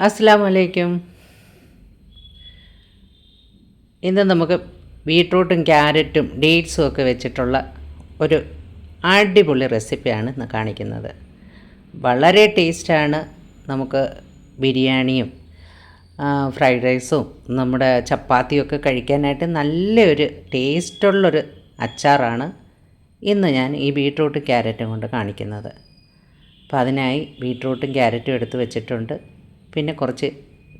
അസ്സലാമു അലൈക്കും. ഇന്ന് നമുക്ക് ബീട്രൂട്ടും ക്യാരറ്റും ഡേറ്റ്സും ഒക്കെ വെച്ചിട്ടുള്ള ഒരു അടിപൊളി റെസിപ്പിയാണ് ഇന്ന് കാണിക്കുന്നത്. വളരെ ടേസ്റ്റാണ്. നമുക്ക് ബിരിയാണിയും ഫ്രൈഡ് റൈസും നമ്മുടെ ചപ്പാത്തിയൊക്കെ കഴിക്കാനായിട്ട് നല്ലൊരു ടേസ്റ്റുള്ളൊരു അച്ചാറാണ് ഇന്ന് ഞാൻ ഈ ബീട്രൂട്ടും ക്യാരറ്റും കൊണ്ട് കാണിക്കുന്നത്. അപ്പോൾ അതിനായി ബീട്രൂട്ടും ക്യാരറ്റും എടുത്ത് വെച്ചിട്ടുണ്ട്. പിന്നെ കുറച്ച്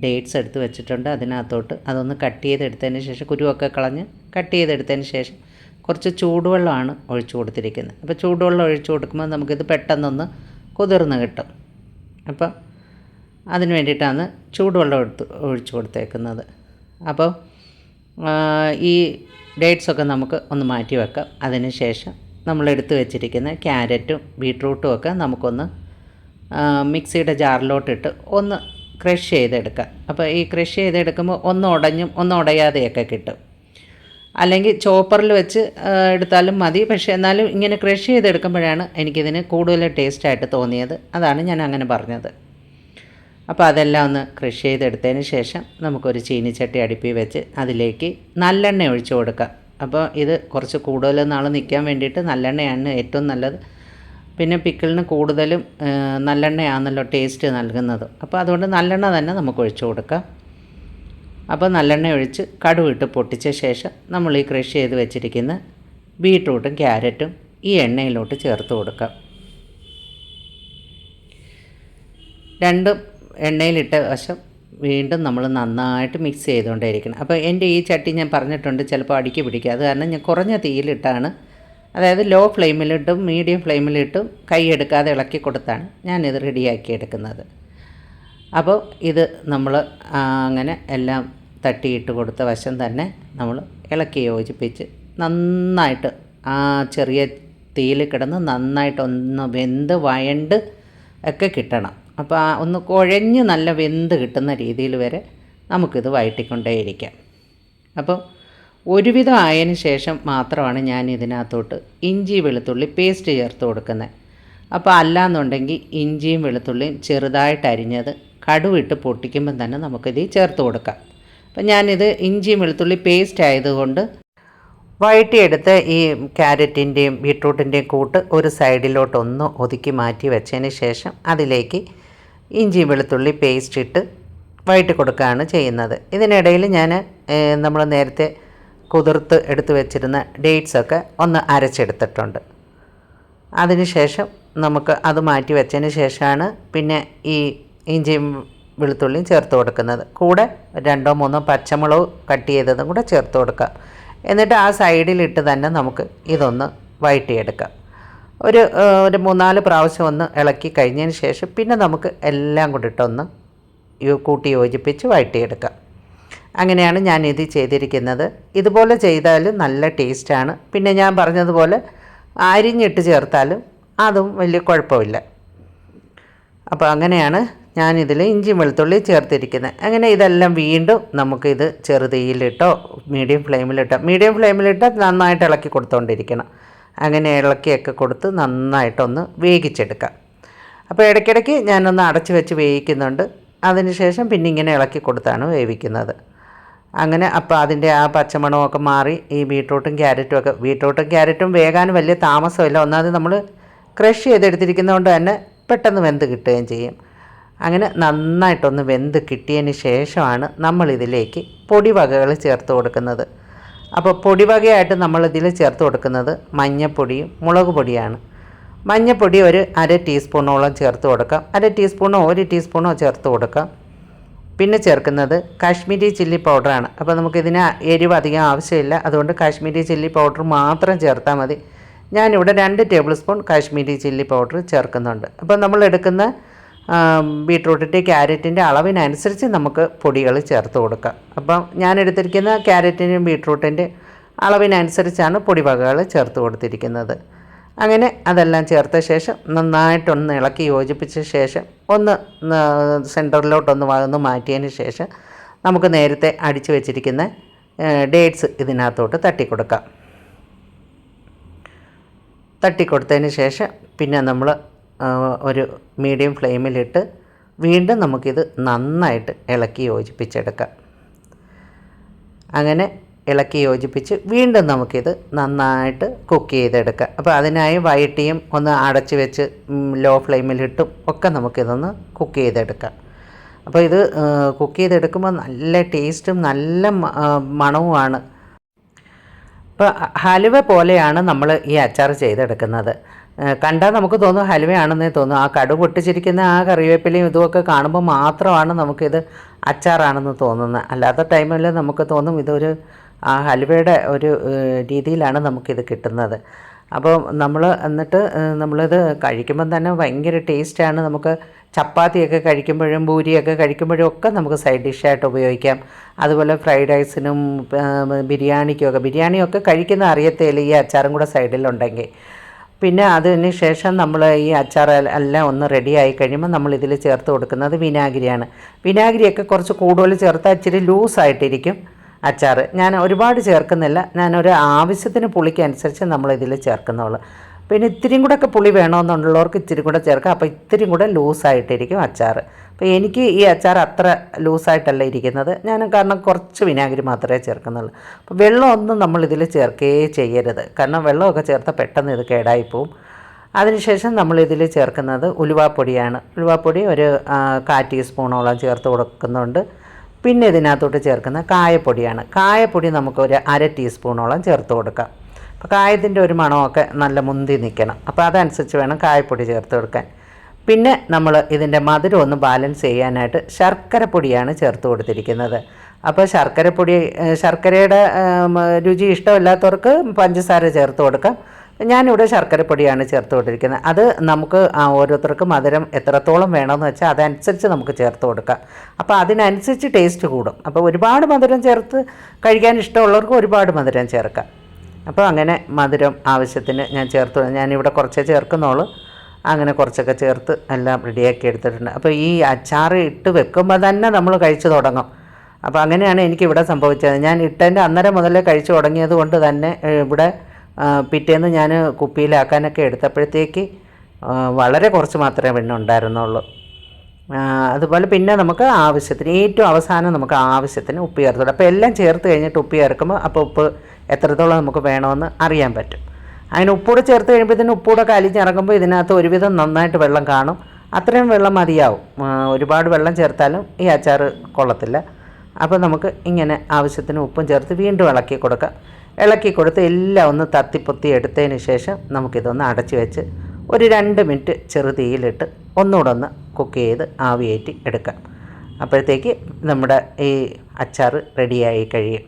ഡേറ്റ്സ് എടുത്ത് വെച്ചിട്ടുണ്ട്. അതിനകത്തോട്ട് അതൊന്ന് കട്ട് ചെയ്തെടുത്തതിന് ശേഷം കുരുവൊക്കെ കളഞ്ഞ് കട്ട് ചെയ്തെടുത്തതിന് ശേഷം കുറച്ച് ചൂടുവെള്ളമാണ് ഒഴിച്ചു കൊടുത്തിരിക്കുന്നത്. അപ്പോൾ ചൂടുവെള്ളം ഒഴിച്ചു കൊടുക്കുമ്പോൾ നമുക്കിത് പെട്ടെന്നൊന്ന് കുതിർന്ന് കിട്ടും. അപ്പോൾ അതിന് വേണ്ടിയിട്ടാണ് ചൂടുവെള്ളം ഒഴിച്ചു കൊടുത്തേക്കുന്നത്. അപ്പോൾ ഈ ഡേറ്റ്സൊക്കെ നമുക്ക് ഒന്ന് മാറ്റി വെക്കാം. അതിന് ശേഷം നമ്മളെടുത്ത് വെച്ചിരിക്കുന്ന ക്യാരറ്റും ബീട്രൂട്ടും ഒക്കെ നമുക്കൊന്ന് മിക്സിയുടെ ജാറിലോട്ടിട്ട് ഒന്ന് ക്രഷ് ചെയ്തെടുക്കാം. അപ്പോൾ ഈ ക്രഷ് ചെയ്തെടുക്കുമ്പോൾ ഒന്ന് ഉടഞ്ഞും ഒന്ന് ഉടയാതെയൊക്കെ കിട്ടും. അല്ലെങ്കിൽ ചോപ്പറിൽ വെച്ച് എടുത്താലും മതി. പക്ഷേ എന്നാലും ഇങ്ങനെ ക്രഷ് ചെയ്തെടുക്കുമ്പോഴാണ് എനിക്കിതിന് കൂടുതൽ ടേസ്റ്റായിട്ട് തോന്നിയത്. അതാണ് ഞാൻ അങ്ങനെ പറഞ്ഞത്. അപ്പോൾ അതെല്ലാം ഒന്ന് ക്രഷ് ചെയ്തെടുത്തതിന് ശേഷം നമുക്കൊരു ചീനിച്ചട്ടി അടുപ്പിൽ വെച്ച് അതിലേക്ക് നല്ലെണ്ണ ഒഴിച്ചു കൊടുക്കാം. അപ്പോൾ ഇത് കുറച്ച് കൂടുതൽ നാൾ നിൽക്കാൻ വേണ്ടിയിട്ട് നല്ലെണ്ണയാണ് ഏറ്റവും നല്ലത്. പിന്നെ പിക്കിളിന് കൂടുതലും നല്ലെണ്ണയാണല്ലോ ടേസ്റ്റ് നൽകുന്നത്. അപ്പോൾ അതുകൊണ്ട് നല്ലെണ്ണ തന്നെ നമുക്ക് ഒഴിച്ചു കൊടുക്കാം. അപ്പോൾ നല്ലെണ്ണ ഒഴിച്ച് കടുവിട്ട് പൊട്ടിച്ച ശേഷം നമ്മൾ ഈ ക്രഷ് ചെയ്ത് വെച്ചിരിക്കുന്ന ബീട്രൂട്ടും ക്യാരറ്റും ഈ എണ്ണയിലോട്ട് ചേർത്ത് കൊടുക്കാം. രണ്ടും എണ്ണയിലിട്ട വശം വീണ്ടും നമ്മൾ നന്നായിട്ട് മിക്സ് ചെയ്തുകൊണ്ടേയിരിക്കണം. അപ്പോൾ എൻ്റെ ഈ ചട്ടി ഞാൻ പറഞ്ഞിട്ടുണ്ട് ചിലപ്പോൾ അടുക്കി പിടിക്കുക. അത് കാരണം ഞാൻ കുറഞ്ഞ തീയിലിട്ടാണ്, അതായത് ലോ ഫ്ലെയിമിലിട്ടും മീഡിയം ഫ്ലെയിമിലിട്ടും കൈ എടുക്കാതെ ഇളക്കി കൊടുത്താണ് ഞാനിത് റെഡിയാക്കി എടുക്കുന്നത്. അപ്പോൾ ഇത് നമ്മൾ അങ്ങനെ എല്ലാം തട്ടിയിട്ട് കൊടുത്ത വശം തന്നെ നമ്മൾ ഇളക്കി യോജിപ്പിച്ച് നന്നായിട്ട് ആ ചെറിയ തീയിൽ കിടന്ന് നന്നായിട്ടൊന്ന് വെന്ത് വയണ്ട് ഒക്കെ കിട്ടണം. അപ്പോൾ ഒന്ന് കുഴഞ്ഞ് നല്ല വെന്ത് കിട്ടുന്ന രീതിയിൽ വരെ നമുക്കിത് വഴറ്റിക്കൊണ്ടേയിരിക്കാം. അപ്പോൾ ഒരുവിധം ആയതിന് ശേഷം മാത്രമാണ് ഞാൻ ഇതിനകത്തോട്ട് ഇഞ്ചി വെളുത്തുള്ളി പേസ്റ്റ് ചേർത്ത് കൊടുക്കുന്നത്. അപ്പോൾ അല്ലാന്നുണ്ടെങ്കിൽ ഇഞ്ചിയും വെളുത്തുള്ളിയും ചെറുതായിട്ട് അരിഞ്ഞത് കടുവിട്ട് പൊട്ടിക്കുമ്പം തന്നെ നമുക്കിത് ചേർത്ത് കൊടുക്കാം. അപ്പം ഞാനിത് ഇഞ്ചിയും വെളുത്തുള്ളി പേസ്റ്റ് ആയതുകൊണ്ട് വഴറ്റിയെടുത്ത് ഈ ക്യാരറ്റിൻ്റെയും ബീട്രൂട്ടിൻ്റെയും കൂട്ട് ഒരു സൈഡിലോട്ടൊന്ന് ഒതുക്കി മാറ്റി വെച്ചതിന് ശേഷം അതിലേക്ക് ഇഞ്ചിയും വെളുത്തുള്ളി പേസ്റ്റ് ഇട്ട് വഴറ്റി കൊടുക്കുകയാണ് ചെയ്യുന്നത്. ഇതിനിടയിൽ ഞാൻ നമ്മൾ നേരത്തെ കുതിർത്ത് എടുത്ത് വെച്ചിരുന്ന ഡേറ്റ്സൊക്കെ ഒന്ന് അരച്ചെടുത്തിട്ടുണ്ട്. അതിനുശേഷം നമുക്ക് അത് മാറ്റി വെച്ചതിന് ശേഷമാണ് പിന്നെ ഈ ഇഞ്ചിയും വെളുത്തുള്ളിയും ചേർത്ത് കൊടുക്കുന്നത്. കൂടെ 2-3 പച്ചമുളക് കട്ട് ചെയ്തതും കൂടെ ചേർത്ത് കൊടുക്കാം. എന്നിട്ട് ആ സൈഡിലിട്ട് തന്നെ നമുക്ക് ഇതൊന്ന് വഴറ്റിയെടുക്കാം. ഒരു 3-4 പ്രാവശ്യം ഒന്ന് ഇളക്കി കഴിഞ്ഞതിന് ശേഷം പിന്നെ നമുക്ക് എല്ലാം കൂടി ഇട്ടൊന്ന് കൂട്ടി യോജിപ്പിച്ച് വഴറ്റിയെടുക്കാം. അങ്ങനെയാണ് ഞാനിത് ചെയ്തിരിക്കുന്നത്. ഇതുപോലെ ചെയ്താലും നല്ല ടേസ്റ്റാണ്. പിന്നെ ഞാൻ പറഞ്ഞതുപോലെ അരിഞ്ഞിട്ട് ചേർത്താലും അതും വലിയ കുഴപ്പമില്ല. അപ്പോൾ അങ്ങനെയാണ് ഞാനിതിൽ ഇഞ്ചി വെളുത്തുള്ളി ചേർത്തിരിക്കുന്നത്. അങ്ങനെ ഇതെല്ലാം വീണ്ടും നമുക്കിത് ചെറുതീയിലിട്ടോ മീഡിയം ഫ്ലെയിമിലിട്ടോ നന്നായിട്ട് ഇളക്കി കൊടുത്തുകൊണ്ടിരിക്കണം. അങ്ങനെ ഇളക്കിയൊക്കെ കൊടുത്ത് നന്നായിട്ടൊന്ന് വേവിച്ചെടുക്കാം. അപ്പോൾ ഇടയ്ക്കിടയ്ക്ക് ഞാനൊന്ന് അടച്ച് വെച്ച് വേവിക്കുന്നുണ്ട്. അതിനുശേഷം പിന്നെ ഇങ്ങനെ ഇളക്കി കൊടുത്താണ് വേവിക്കുന്നത്. അങ്ങനെ അപ്പോൾ അതിൻ്റെ ആ പച്ചമണമൊക്കെ മാറി ഈ ബീട്രൂട്ടും ക്യാരറ്റും വേകാൻ വലിയ താമസമില്ല. ഒന്നാമത് നമ്മൾ ക്രഷ് ചെയ്തെടുത്തിരിക്കുന്നതുകൊണ്ട് തന്നെ പെട്ടെന്ന് വെന്ത് കിട്ടുകയും ചെയ്യും. അങ്ങനെ നന്നായിട്ടൊന്ന് വെന്ത് കിട്ടിയതിന് ശേഷമാണ് നമ്മളിതിലേക്ക് പൊടിവകകൾ ചേർത്ത് കൊടുക്കുന്നത്. അപ്പോൾ പൊടിവകയായിട്ട് നമ്മളിതിൽ ചേർത്ത് കൊടുക്കുന്നത് മഞ്ഞൾപ്പൊടിയും മുളക് പൊടിയാണ്. മഞ്ഞൾപ്പൊടി ഒരു 1/2 ടീസ്പൂണോളം ചേർത്ത് കൊടുക്കാം. 1/2 ടീസ്പൂണോ 1 ടീസ്പൂണോ ചേർത്ത് കൊടുക്കാം. പിന്നെ ചേർക്കുന്നത് കാശ്മീരി ചില്ലി പൗഡറാണ്. അപ്പോൾ നമുക്കിതിന് എരിവ് അധികം ആവശ്യമില്ല. അതുകൊണ്ട് കാശ്മീരി ചില്ലി പൗഡർ മാത്രം ചേർത്താൽ മതി. ഞാനിവിടെ 2 table spoon Kashmiri chilli powder ചേർക്കുന്നുണ്ട്. അപ്പോൾ നമ്മൾ എടുക്കുന്ന ബീട്രൂട്ടിൻ്റെ ക്യാരറ്റിൻ്റെ അളവിനനുസരിച്ച് നമുക്ക് പൊടികൾ ചേർത്ത് കൊടുക്കാം. അപ്പം ഞാൻ എടുത്തിരിക്കുന്ന ക്യാരറ്റിൻ്റെയും ബീട്രൂട്ടിൻ്റെ അളവിനനുസരിച്ചാണ് പൊടിവകകൾ ചേർത്ത് കൊടുത്തിരിക്കുന്നത്. അങ്ങനെ അതെല്ലാം ചേർത്ത ശേഷം നന്നായിട്ടൊന്ന് ഇളക്കി യോജിപ്പിച്ച ശേഷം ഒന്ന് സെൻറ്ററിലോട്ടൊന്ന് മാറ്റിയതിന് ശേഷം നമുക്ക് നേരത്തെ അടിച്ചു വെച്ചിരിക്കുന്ന ഡേറ്റ്സ് ഇതിനകത്തോട്ട് തട്ടിക്കൊടുത്തതിന് ശേഷം പിന്നെ നമ്മൾ ഒരു മീഡിയം ഫ്ലെയിമിലിട്ട് വീണ്ടും നമുക്കിത് നന്നായിട്ട് ഇളക്കി യോജിപ്പിച്ചെടുക്കാം. അങ്ങനെ ഇളക്കി യോജിപ്പിച്ച് വീണ്ടും നമുക്കിത് നന്നായിട്ട് കുക്ക് ചെയ്തെടുക്കാം. അപ്പോൾ അതിനായി വൈറ്റിയും ഒന്ന് അടച്ച് വെച്ച് ലോ ഫ്ലെയിമിലിട്ടും ഒക്കെ നമുക്കിതൊന്ന് കുക്ക് ചെയ്തെടുക്കാം. അപ്പോൾ ഇത് കുക്ക് ചെയ്തെടുക്കുമ്പോൾ നല്ല ടേസ്റ്റും നല്ല മണവുമാണ്. ഇപ്പോൾ ഹലുവ പോലെയാണ് നമ്മൾ ഈ അച്ചാർ ചെയ്തെടുക്കുന്നത്. കണ്ടാൽ നമുക്ക് തോന്നും ഹലുവയാണെന്നേ തോന്നും. ആ കടു പൊട്ടിച്ചിരിക്കുന്ന ആ കറിവേപ്പിലയും ഇതുമൊക്കെ കാണുമ്പോൾ മാത്രമാണ് നമുക്കിത് അച്ചാറാണെന്ന് തോന്നുന്നത്. അല്ലാത്ത ടൈമിൽ നമുക്ക് തോന്നും ഇതൊരു ഹലുവയുടെ ഒരു രീതിയിലാണ് നമുക്കിത് കിട്ടുന്നത്. അപ്പോൾ എന്നിട്ട് നമ്മളിത് കഴിക്കുമ്പം തന്നെ ഭയങ്കര ടേസ്റ്റാണ്. നമുക്ക് ചപ്പാത്തിയൊക്കെ കഴിക്കുമ്പോഴും പൂരിയൊക്കെ കഴിക്കുമ്പോഴും ഒക്കെ നമുക്ക് സൈഡ് ഡിഷായിട്ട് ഉപയോഗിക്കാം. അതുപോലെ ഫ്രൈഡ് റൈസിനും ബിരിയാണിയൊക്കെ കഴിക്കുന്ന അറിയത്തേയില്ല ഈ അച്ചാറും കൂടെ സൈഡിലുണ്ടെങ്കിൽ. പിന്നെ അതിന് ശേഷം നമ്മൾ ഈ അച്ചാർ എല്ലാം ഒന്ന് റെഡി ആയി കഴിയുമ്പോൾ നമ്മളിതിൽ ചേർത്ത് കൊടുക്കുന്നത് വിനാഗിരിയാണ്. വിനാഗിരിയൊക്കെ കുറച്ച് കൂടുതൽ ചേർത്താൽ ഇച്ചിരി ലൂസായിട്ടിരിക്കും അച്ചാർ. ഞാൻ ഒരുപാട് ചേർക്കുന്നില്ല, ഞാനൊരു ആവശ്യത്തിന് പുളിക്കനുസരിച്ച് നമ്മളിതിൽ ചേർക്കുന്നുള്ളൂ. പിന്നെ ഇത്തിരിയും കൂടെ ഒക്കെ പുളി വേണമെന്നുള്ളവർക്ക് ഇത്തിരി കൂടെ ചേർക്കാം. അപ്പോൾ ഇത്തിരിയും കൂടെ ലൂസായിട്ടിരിക്കും അച്ചാർ. അപ്പോൾ എനിക്ക് ഈ അച്ചാർ അത്ര ലൂസായിട്ടല്ല ഇരിക്കുന്നത്, ഞാൻ കാരണം കുറച്ച് വിനാഗിരി മാത്രമേ ചേർക്കുന്നുള്ളൂ. അപ്പോൾ വെള്ളമൊന്നും നമ്മളിതിൽ ചേർക്കുകയേ ചെയ്യരുത്, കാരണം വെള്ളമൊക്കെ ചേർത്താൽ പെട്ടെന്ന് ഇത് കേടായിപ്പോവും. അതിനുശേഷം നമ്മളിതിൽ ചേർക്കുന്നത് ഉലുവാപ്പൊടിയാണ്. ഉലുവാപ്പൊടി ഒരു 1/4 ടീസ്പൂണോളം ചേർത്ത് കൊടുക്കുന്നുണ്ട്. പിന്നെ ഇതിനകത്തോട്ട് ചേർക്കുന്ന കായപ്പൊടിയാണ്. കായപ്പൊടി നമുക്ക് ഒരു 1/2 ടീസ്പൂണോളം ചേർത്ത് കൊടുക്കാം. അപ്പോൾ കായത്തിൻ്റെ ഒരു മണമൊക്കെ നല്ല മുന്തി നിൽക്കണം. അപ്പോൾ അതനുസരിച്ച് വേണം കായപ്പൊടി ചേർത്ത് കൊടുക്കാൻ. പിന്നെ നമ്മൾ ഇതിൻ്റെ മധുരം ഒന്ന് ബാലൻസ് ചെയ്യാനായിട്ട് ശർക്കരപ്പൊടിയാണ് ചേർത്ത് കൊടുത്തിരിക്കുന്നത്. അപ്പോൾ ശർക്കരയുടെ രുചി ഇഷ്ടമില്ലാത്തവർക്ക് പഞ്ചസാര ചേർത്ത് കൊടുക്കാം. ഞാനിവിടെ ശർക്കരപ്പൊടിയാണ് ചേർത്ത് കൊടുത്തിരിക്കുന്നത്. അത് നമുക്ക് ഓരോരുത്തർക്ക് മധുരം എത്രത്തോളം വേണമെന്ന് വെച്ചാൽ അതനുസരിച്ച് നമുക്ക് ചേർത്ത് കൊടുക്കാം. അപ്പോൾ അതിനനുസരിച്ച് ടേസ്റ്റ് കൂടും. അപ്പോൾ ഒരുപാട് മധുരം ചേർത്ത് കഴിക്കാൻ ഇഷ്ടമുള്ളവർക്ക് ഒരുപാട് മധുരം ചേർക്കാം. അപ്പോൾ അങ്ങനെ മധുരം ആവശ്യത്തിന് ഞാനിവിടെ കുറച്ചേ ചേർക്കുന്നുള്ളൂ. അങ്ങനെ കുറച്ചൊക്കെ ചേർത്ത് എല്ലാം റെഡിയാക്കി എടുത്തിട്ടുണ്ട്. അപ്പോൾ ഈ അച്ചാർ ഇട്ട് വെക്കുമ്പോൾ തന്നെ നമ്മൾ കഴിച്ചു തുടങ്ങും. അപ്പോൾ അങ്ങനെയാണ് എനിക്കിവിടെ സംഭവിച്ചത്. ഞാൻ ഇട്ടതിൻ്റെ അന്നേരം മുതലേ കഴിച്ചു തുടങ്ങിയത് കൊണ്ട് തന്നെ ഇവിടെ പിറ്റേന്ന് ഞാൻ കുപ്പിയിലാക്കാനൊക്കെ എടുത്തപ്പോഴത്തേക്ക് വളരെ കുറച്ച് മാത്രമേ പിന്നെ ഉണ്ടായിരുന്നുള്ളൂ. അതുപോലെ പിന്നെ നമുക്ക് ആവശ്യത്തിന് ഏറ്റവും അവസാനം നമുക്ക് ആവശ്യത്തിന് ഉപ്പ് ചേർത്ത്. അപ്പോൾ എല്ലാം ചേർത്ത് കഴിഞ്ഞിട്ട് ഉപ്പ് ചേർക്കുമ്പോൾ അപ്പോൾ ഉപ്പ് എത്രത്തോളം നമുക്ക് വേണമെന്ന് അറിയാൻ പറ്റും. അതിന് ഉപ്പൂടെ ചേർത്ത് കഴിയുമ്പോഴത്തേന് ഉപ്പൂടെ കലിഞ്ഞിറങ്ങുമ്പോൾ ഇതിനകത്ത് ഒരുവിധം നന്നായിട്ട് വെള്ളം കാണും. അത്രയും വെള്ളം മതിയാവും. ഒരുപാട് വെള്ളം ചേർത്താലും ഈ അച്ചാർ കൊള്ളത്തില്ല. അപ്പോൾ നമുക്ക് ഇങ്ങനെ ആവശ്യത്തിന് ഉപ്പും ചേർത്ത് വീണ്ടും ഇളക്കി കൊടുക്കാം. ഇളക്കി കൊടുത്ത് എല്ലാം ഒന്ന് തത്തിപ്പൊത്തി എടുത്തതിന് ശേഷം നമുക്കിതൊന്ന് അടച്ച് വെച്ച് ഒരു 2 മിനിറ്റ് ചെറുതീയിലിട്ട് ഒന്നുകൂടെ ഒന്ന് കുക്ക് ചെയ്ത് ആവിയേറ്റി എടുക്കാം. അപ്പോഴത്തേക്ക് നമ്മുടെ ഈ അച്ചാർ റെഡിയായി കഴിയും.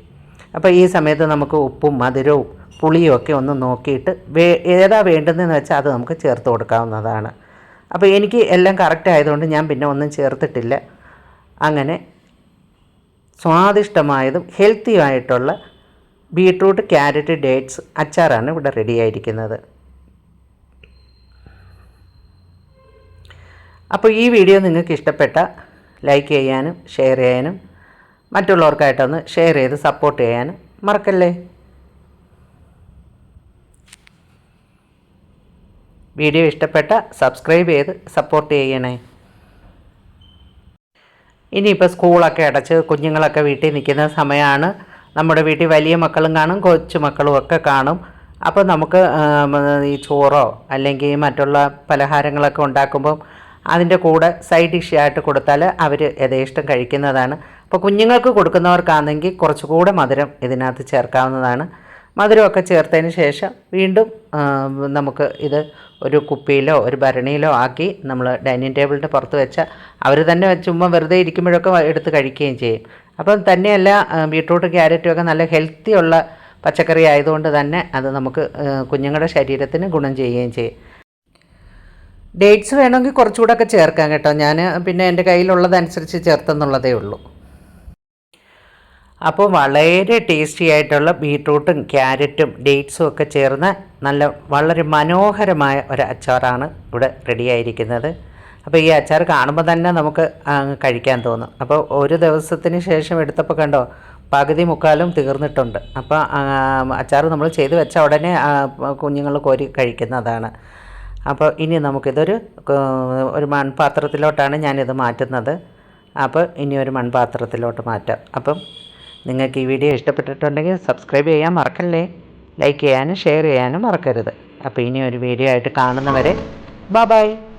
അപ്പോൾ ഈ സമയത്ത് നമുക്ക് ഉപ്പും മധുരവും പുളിയും ഒക്കെ ഒന്ന് നോക്കിയിട്ട് ഏതാ വേണ്ടതെന്ന് വെച്ചാൽ അത് നമുക്ക് ചേർത്ത് കൊടുക്കാവുന്നതാണ്. അപ്പോൾ എനിക്ക് എല്ലാം കറക്റ്റ് ആയതുകൊണ്ട് ഞാൻ പിന്നെ ഒന്നും ചേർത്തിട്ടില്ല. അങ്ങനെ സ്വാദിഷ്ടമായതും ഹെൽത്തിയുമായിട്ടുള്ള ബീട്രൂട്ട് ക്യാരറ്റ് ഡേറ്റ്സ് അച്ചാറാണ് ഇവിടെ റെഡിയായിരിക്കുന്നത്. അപ്പോൾ ഈ വീഡിയോ നിങ്ങൾക്ക് ഇഷ്ടപ്പെട്ട ലൈക്ക് ചെയ്യാനും ഷെയർ ചെയ്യാനും മറ്റുള്ളവർക്കായിട്ടൊന്ന് ഷെയർ ചെയ്ത് സപ്പോർട്ട് ചെയ്യാനും മറക്കല്ലേ. വീഡിയോ ഇഷ്ടപ്പെട്ട സബ്സ്ക്രൈബ് ചെയ്ത് സപ്പോർട്ട് ചെയ്യണേ. ഇനിയിപ്പോൾ സ്കൂളൊക്കെ അടച്ച് കുഞ്ഞുങ്ങളൊക്കെ വീട്ടിൽ നിൽക്കുന്ന സമയമാണ്. നമ്മുടെ വീട്ടിൽ വലിയ മക്കളും കാണും, കൊച്ചു മക്കളും ഒക്കെ കാണും. അപ്പോൾ നമുക്ക് ഈ ചോറോ അല്ലെങ്കിൽ മറ്റുള്ള പലഹാരങ്ങളൊക്കെ ഉണ്ടാക്കുമ്പം അതിൻ്റെ കൂടെ സൈഡ് ഡിഷായിട്ട് കൊടുത്താൽ അവർ യഥേഷ്ടം കഴിക്കുന്നതാണ്. അപ്പോൾ കുഞ്ഞുങ്ങൾക്ക് കൊടുക്കുന്നവർക്കാണെങ്കിൽ കുറച്ചുകൂടെ മധുരം ഇതിനകത്ത് ചേർക്കാവുന്നതാണ്. മധുരമൊക്കെ ചേർത്തതിന് ശേഷം വീണ്ടും നമുക്ക് ഇത് ഒരു കുപ്പിയിലോ ഒരു ഭരണിയിലോ ആക്കി നമ്മൾ ഡൈനിങ് ടേബിളിൻ്റെ പുറത്ത് വെച്ചാൽ അവർ തന്നെ ചുമ്മാ വെറുതെ ഇരിക്കുമ്പോഴൊക്കെ എടുത്ത് കഴിക്കുകയും ചെയ്യും. അപ്പം തന്നെയല്ല, ബീട്രൂട്ട് ക്യാരറ്റും ഒക്കെ നല്ല ഹെൽത്തി ഉള്ള പച്ചക്കറി ആയതുകൊണ്ട് തന്നെ അത് നമുക്ക് കുഞ്ഞുങ്ങളുടെ ശരീരത്തിന് ഗുണം ചെയ്യുകയും ചെയ്യും. ഡേറ്റ്സ് വേണമെങ്കിൽ കുറച്ചുകൂടെ ഒക്കെ ചേർക്കാം കേട്ടോ. ഞാൻ പിന്നെ എൻ്റെ കയ്യിലുള്ളതനുസരിച്ച് ചേർത്തെന്നുള്ളതേ ഉള്ളൂ. അപ്പോൾ വളരെ ടേസ്റ്റി ആയിട്ടുള്ള ബീട്രൂട്ടും ക്യാരറ്റും ഡേറ്റ്സും ഒക്കെ ചേർന്ന വളരെ മനോഹരമായ ഒരു അച്ചാറാണ് ഇവിടെ റെഡിയായിരിക്കുന്നത്. അപ്പോൾ ഈ അച്ചാർ കാണുമ്പോൾ തന്നെ നമുക്ക് കഴിക്കാൻ തോന്നും. അപ്പോൾ ഒരു ദിവസത്തിന് ശേഷം എടുത്തപ്പോൾ കണ്ടോ, പകുതി മുക്കാലും തീർന്നിട്ടുണ്ട്. അപ്പോൾ അച്ചാർ നമ്മൾ ചെയ്ത് വെച്ച ഉടനെ കുഞ്ഞുങ്ങൾ കോരി കഴിക്കുന്നതാണ്. അപ്പോൾ ഇനി നമുക്കിതൊരു ഒരു മൺപാത്രത്തിലോട്ടാണ് ഞാനിത് മാറ്റുന്നത്. അപ്പോൾ ഇനി ഒരു മൺപാത്രത്തിലോട്ട് മാറ്റാം. അപ്പം നിങ്ങൾക്ക് ഈ വീഡിയോ ഇഷ്ടപ്പെട്ടിട്ടുണ്ടെങ്കിൽ സബ്സ്ക്രൈബ് ചെയ്യാൻ മറക്കല്ലേ, ലൈക്ക് ചെയ്യാനും ഷെയർ ചെയ്യാനും മറക്കരുത്. അപ്പോൾ ഇനി ഒരു വീഡിയോ ആയിട്ട് കാണുന്നവരെ ബൈ.